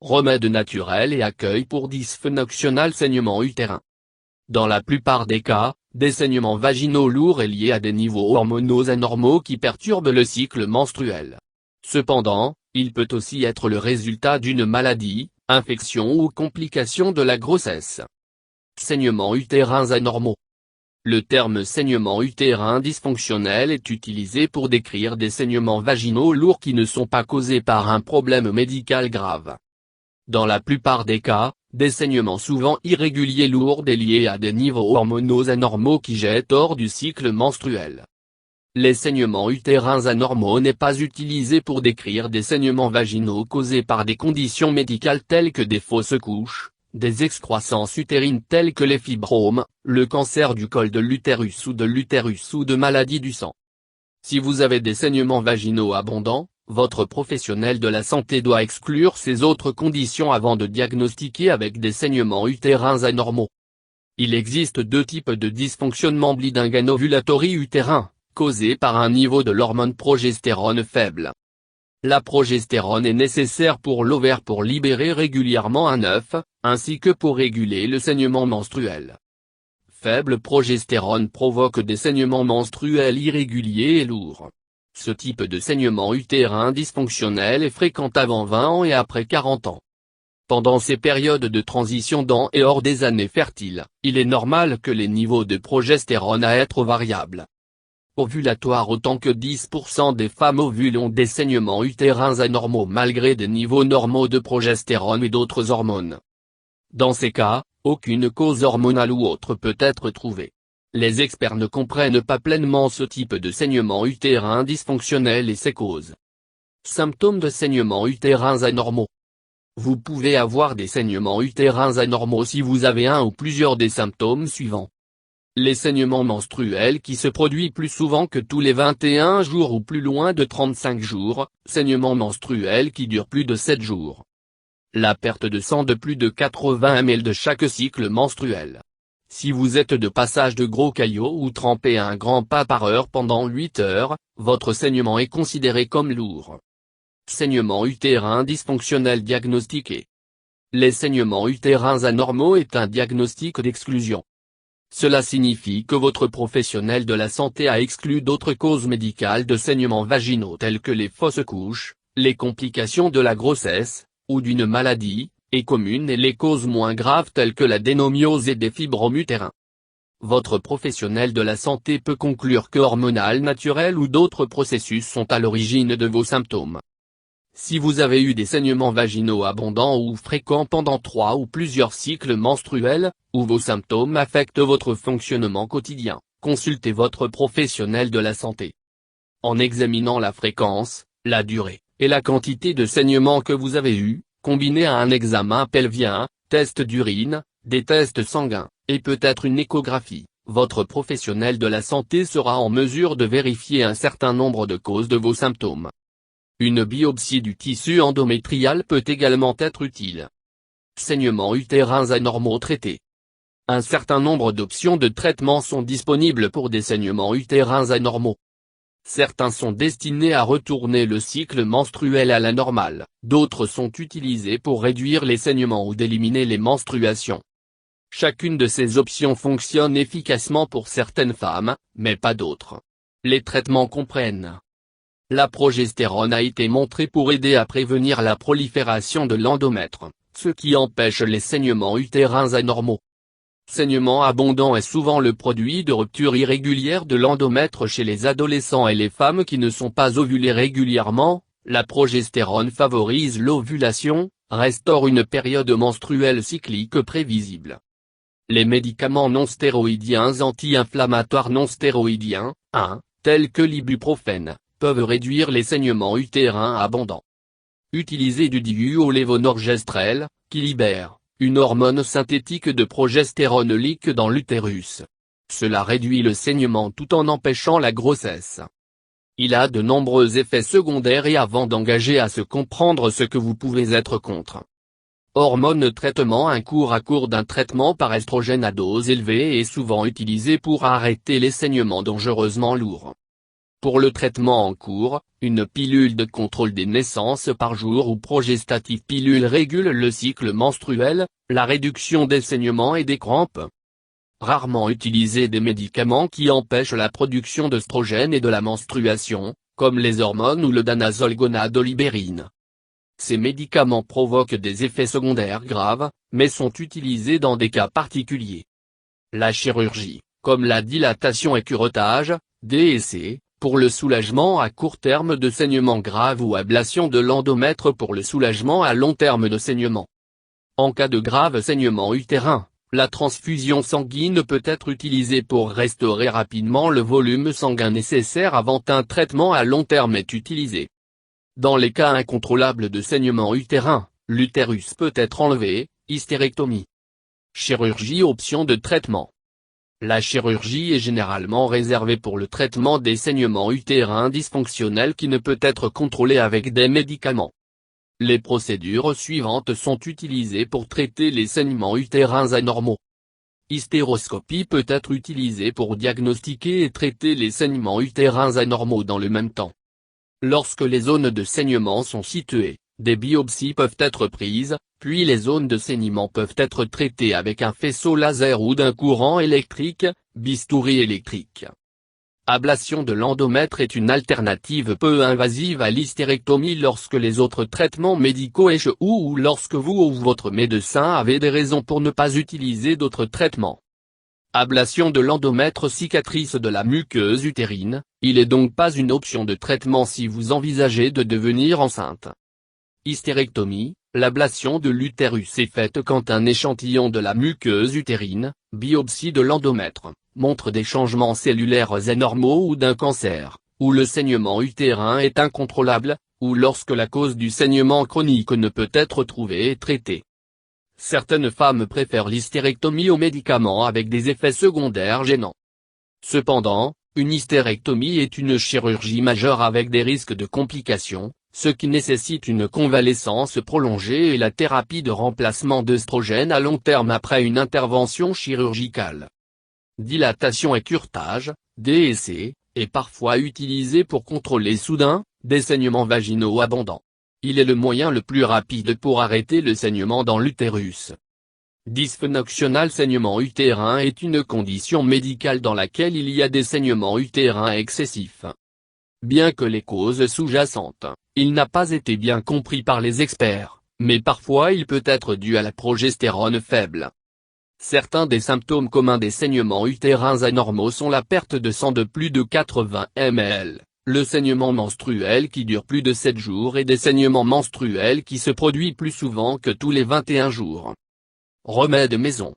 remède naturel et accueil pour dysfonctionnel saignement utérin. Dans la plupart des cas, des saignements vaginaux lourds est lié à des niveaux hormonaux anormaux qui perturbent le cycle menstruel. Cependant, il peut aussi être le résultat d'une maladie, infection ou complication de la grossesse. Saignements utérins anormaux. Le terme saignement utérin dysfonctionnel est utilisé pour décrire des saignements vaginaux lourds qui ne sont pas causés par un problème médical grave. Dans la plupart des cas, des saignements souvent irréguliers lourds est liés à des niveaux hormonaux anormaux qui jettent hors du cycle menstruel. Les saignements utérins anormaux n'est pas utilisé pour décrire des saignements vaginaux causés par des conditions médicales telles que des fausses couches, des excroissances utérines telles que les fibromes, le cancer du col de l'utérus ou de maladies du sang. Si vous avez des saignements vaginaux abondants, votre professionnel de la santé doit exclure ces autres conditions avant de diagnostiquer avec des saignements utérins anormaux. Il existe deux types de dysfonctionnement bleeding ovulatory utérin, causés par un niveau de l'hormone progestérone faible. La progestérone est nécessaire pour l'ovaire pour libérer régulièrement un œuf, ainsi que pour réguler le saignement menstruel. Faible progestérone provoque des saignements menstruels irréguliers et lourds. Ce type de saignement utérin dysfonctionnel est fréquent avant 20 ans et après 40 ans. Pendant ces périodes de transition dans et hors des années fertiles, il est normal que les niveaux de progestérone à être variables. Ovulatoire. Autant que 10% des femmes ovulent ont des saignements utérins anormaux malgré des niveaux normaux de progestérone et d'autres hormones. Dans ces cas, aucune cause hormonale ou autre peut être trouvée. Les experts ne comprennent pas pleinement ce type de saignement utérin dysfonctionnel et ses causes. Symptômes de saignements utérins anormaux. Vous pouvez avoir des saignements utérins anormaux si vous avez un ou plusieurs des symptômes suivants. Les saignements menstruels qui se produisent plus souvent que tous les 21 jours ou plus loin de 35 jours, saignements menstruels qui durent plus de 7 jours. La perte de sang de plus de 80 ml de chaque cycle menstruel. Si vous êtes de passage de gros caillots ou trempez un grand pas par heure pendant 8 heures, votre saignement est considéré comme lourd. Saignement utérin dysfonctionnel diagnostiqué. Les saignements utérins anormaux est un diagnostic d'exclusion. Cela signifie que votre professionnel de la santé a exclu d'autres causes médicales de saignements vaginaux telles que les fausses couches, les complications de la grossesse, ou d'une maladie, et communes et les causes moins graves telles que l'adénomiose et des fibromes utérins. Votre professionnel de la santé peut conclure que hormonal naturel ou d'autres processus sont à l'origine de vos symptômes. Si vous avez eu des saignements vaginaux abondants ou fréquents pendant 3 ou plusieurs cycles menstruels, ou vos symptômes affectent votre fonctionnement quotidien, consultez votre professionnel de la santé. En examinant la fréquence, la durée, et la quantité de saignements que vous avez eus, combiné à un examen pelvien, test d'urine, des tests sanguins, et peut-être une échographie, votre professionnel de la santé sera en mesure de vérifier un certain nombre de causes de vos symptômes. Une biopsie du tissu endométrial peut également être utile. Saignements utérins anormaux traités. Un certain nombre d'options de traitement sont disponibles pour des saignements utérins anormaux. Certains sont destinés à retourner le cycle menstruel à la normale, d'autres sont utilisés pour réduire les saignements ou d'éliminer les menstruations. Chacune de ces options fonctionne efficacement pour certaines femmes, mais pas d'autres. Les traitements comprennent. La progestérone a été montrée pour aider à prévenir la prolifération de l'endomètre, ce qui empêche les saignements utérins anormaux. Saignement abondant est souvent le produit de ruptures irrégulières de l'endomètre chez les adolescents et les femmes qui ne sont pas ovulées régulièrement. La progestérone favorise l'ovulation, restaure une période menstruelle cyclique prévisible. Les médicaments non stéroïdiens anti-inflammatoires non stéroïdiens, tels que l'ibuprofène, peuvent réduire les saignements utérins abondants. Utilisez du diuolévonorgestrel, qui libère une hormone synthétique de progestérone dans l'utérus. Cela réduit le saignement tout en empêchant la grossesse. Il a de nombreux effets secondaires et avant d'engager à se comprendre ce que vous pouvez être contre. Hormone traitement. Un cours à court d'un traitement par estrogène à dose élevée est souvent utilisé pour arrêter les saignements dangereusement lourds. Pour le traitement en cours, une pilule de contrôle des naissances par jour ou progestative pilule régule le cycle menstruel, la réduction des saignements et des crampes. Rarement utiliser des médicaments qui empêchent la production d'œstrogènes et de la menstruation, comme les hormones ou le danazol gonadolibérine. Ces médicaments provoquent des effets secondaires graves, mais sont utilisés dans des cas particuliers. La chirurgie, comme la dilatation et curettage, DEC, pour le soulagement à court terme de saignements graves ou ablation de l'endomètre pour le soulagement à long terme de saignements. En cas de grave saignement utérin, la transfusion sanguine peut être utilisée pour restaurer rapidement le volume sanguin nécessaire avant un traitement à long terme est utilisé. Dans les cas incontrôlables de saignement utérin, l'utérus peut être enlevé, hystérectomie. Chirurgie option de traitement. La chirurgie est généralement réservée pour le traitement des saignements utérins dysfonctionnels qui ne peut être contrôlé avec des médicaments. Les procédures suivantes sont utilisées pour traiter les saignements utérins anormaux. Hystéroscopie peut être utilisée pour diagnostiquer et traiter les saignements utérins anormaux dans le même temps. Lorsque les zones de saignement sont situées, des biopsies peuvent être prises, puis les zones de saignement peuvent être traitées avec un faisceau laser ou d'un courant électrique, bistouri électrique. Ablation de l'endomètre est une alternative peu invasive à l'hystérectomie lorsque les autres traitements médicaux échouent ou lorsque vous ou votre médecin avez des raisons pour ne pas utiliser d'autres traitements. Ablation de l'endomètre, cicatrice de la muqueuse utérine, il est donc pas une option de traitement si vous envisagez de devenir enceinte. Hystérectomie, l'ablation de l'utérus est faite quand un échantillon de la muqueuse utérine, biopsie de l'endomètre, montre des changements cellulaires anormaux ou d'un cancer, où le saignement utérin est incontrôlable, ou lorsque la cause du saignement chronique ne peut être trouvée et traitée. Certaines femmes préfèrent l'hystérectomie aux médicaments avec des effets secondaires gênants. Cependant, une hystérectomie est une chirurgie majeure avec des risques de complications, ce qui nécessite une convalescence prolongée et la thérapie de remplacement d'œstrogènes à long terme après une intervention chirurgicale. Dilatation et curetage, DEC, est parfois utilisé pour contrôler soudain, des saignements vaginaux abondants. Il est le moyen le plus rapide pour arrêter le saignement dans l'utérus. Dysfonctionnal saignement utérin est une condition médicale dans laquelle il y a des saignements utérins excessifs. Bien que les causes sous-jacentes, il n'a pas été bien compris par les experts, mais parfois il peut être dû à la progestérone faible. Certains des symptômes communs des saignements utérins anormaux sont la perte de sang de plus de 80 ml, le saignement menstruel qui dure plus de 7 jours et des saignements menstruels qui se produisent plus souvent que tous les 21 jours. Remèdes maison.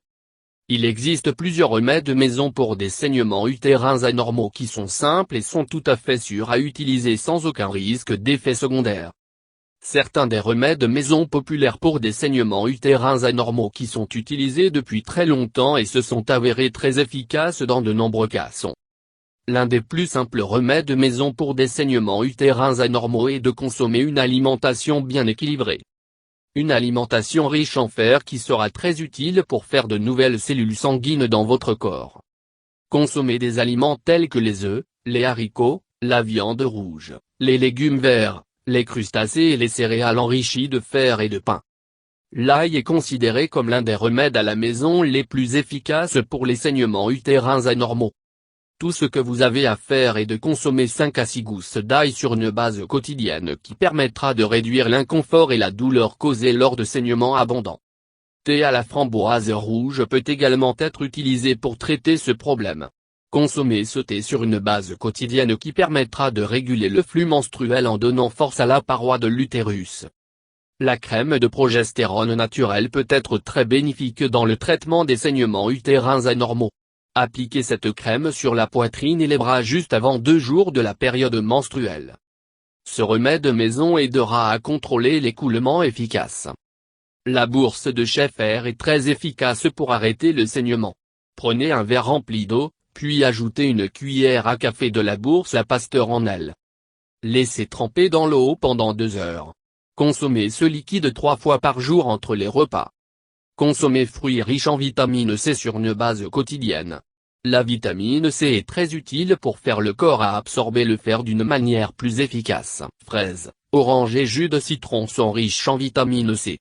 Il existe plusieurs remèdes maison pour des saignements utérins anormaux qui sont simples et sont tout à fait sûrs à utiliser sans aucun risque d'effets secondaires. Certains des remèdes maison populaires pour des saignements utérins anormaux qui sont utilisés depuis très longtemps et se sont avérés très efficaces dans de nombreux cas sont. L'un des plus simples remèdes maison pour des saignements utérins anormaux est de consommer une alimentation bien équilibrée. Une alimentation riche en fer qui sera très utile pour faire de nouvelles cellules sanguines dans votre corps. Consommez des aliments tels que les œufs, les haricots, la viande rouge, les légumes verts, les crustacés et les céréales enrichies de fer et de pain. L'ail est considéré comme l'un des remèdes à la maison les plus efficaces pour les saignements utérins anormaux. Tout ce que vous avez à faire est de consommer 5 à 6 gousses d'ail sur une base quotidienne qui permettra de réduire l'inconfort et la douleur causée lors de saignements abondants. Thé à la framboise rouge peut également être utilisé pour traiter ce problème. Consommez ce thé sur une base quotidienne qui permettra de réguler le flux menstruel en donnant force à la paroi de l'utérus. La crème de progestérone naturelle peut être très bénéfique dans le traitement des saignements utérins anormaux. Appliquez cette crème sur la poitrine et les bras juste avant 2 jours de la période menstruelle. Ce remède maison aidera à contrôler l'écoulement efficace. La bourse de Schaeffer est très efficace pour arrêter le saignement. Prenez un verre rempli d'eau, puis ajoutez une cuillère à café de la bourse à Pasteur en elle. Laissez tremper dans l'eau pendant 2 heures. Consommez ce liquide 3 fois par jour entre les repas. Consommez fruits riches en vitamine C sur une base quotidienne. La vitamine C est très utile pour faire le corps à absorber le fer d'une manière plus efficace. Fraises, oranges et jus de citron sont riches en vitamine C.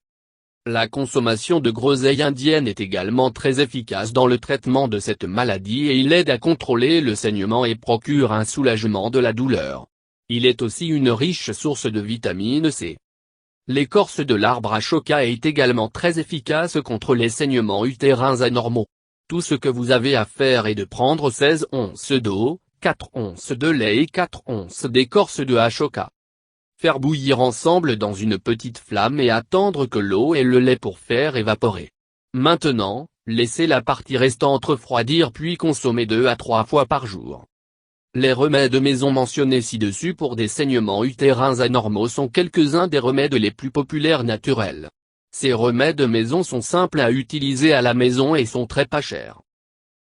La consommation de groseille indienne est également très efficace dans le traitement de cette maladie et il aide à contrôler le saignement et procure un soulagement de la douleur. Il est aussi une riche source de vitamine C. L'écorce de l'arbre Ashoka est également très efficace contre les saignements utérins anormaux. Tout ce que vous avez à faire est de prendre 16 onces d'eau, 4 onces de lait et 4 onces d'écorce de Ashoka. Faire bouillir ensemble dans une petite flamme et attendre que l'eau et le lait pour faire évaporer. Maintenant, laissez la partie restante refroidir puis consommer 2 à 3 fois par jour. Les remèdes maison mentionnés ci-dessus pour des saignements utérins anormaux sont quelques-uns des remèdes les plus populaires naturels. Ces remèdes maison sont simples à utiliser à la maison et sont très pas chers.